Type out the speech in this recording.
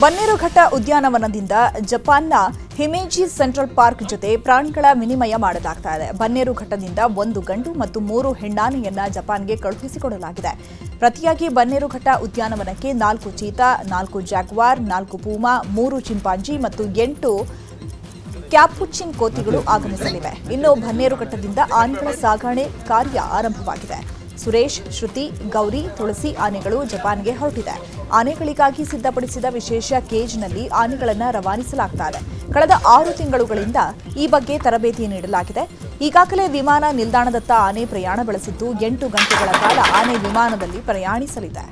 ಬನ್ನೇರುಘಟ್ಟ ಉದ್ಯಾನವನದಿಂದ ಜಪಾನ್ನ ಹಿಮೇಜಿ central park ಜೊತೆ ಪ್ರಾಣಿಗಳ ವಿನಿಮಯ ಮಾಡಲಾಗ್ತಾ ಇದೆ. ಬನ್ನೇರುಘಟ್ಟದಿಂದ 1 ಗಂಡು ಮತ್ತು 3 ಹೆಣ್ಣಾನೆಯನ್ನ ಜಪಾನ್ಗೆ ಕಳುಹಿಸಿಕೊಡಲಾಗಿದೆ. ಪ್ರತಿಯಾಗಿ ಬನ್ನೇರುಘಟ್ಟ ಉದ್ಯಾನವನಕ್ಕೆ 4 ಚೀತಾ, 4 ಜಾಗ್ವಾರ್, 4 ಪೂಮಾ, 3 ಚಿಂಪಾಂಜಿ ಮತ್ತು 8 ಕ್ಯಾಪುಚಿನ್ ಕೋತಿಗಳು ಆಗಮಿಸಲಿವೆ. ಇನ್ನು ಬನ್ನೇರುಘಟ್ಟದಿಂದ ಆನೆಗಳ ಸಾಗಣೆ ಕಾರ್ಯ ಆರಂಭವಾಗಿದೆ. ಸುರೇಶ್, ಶ್ರುತಿ, ಗೌರಿ, ತುಳಸಿ ಆನೆಗಳು ಜಪಾನ್ಗೆ ಹೊರಟಿದೆ. ಆನೆಗಳಿಗಾಗಿ ಸಿದ್ಧಪಡಿಸಿದ ವಿಶೇಷ ಕೇಜ್ನಲ್ಲಿ ಆನೆಗಳನ್ನು ರವಾನಿಸಲಾಗ್ತಾ ಇದೆ. ಕಳೆದ 6 ತಿಂಗಳುಗಳಿಂದ ಈ ಬಗ್ಗೆ ತರಬೇತಿ ನೀಡಲಾಗಿದೆ. ಈಗಾಗಲೇ ವಿಮಾನ ನಿಲ್ದಾಣದತ್ತ ಆನೆ ಪ್ರಯಾಣ ಬೆಳೆಸಿದ್ದು 8 ಗಂಟೆಗಳ ಕಾಲ ಆನೆ ವಿಮಾನದಲ್ಲಿ ಪ್ರಯಾಣಿಸಲಿದೆ.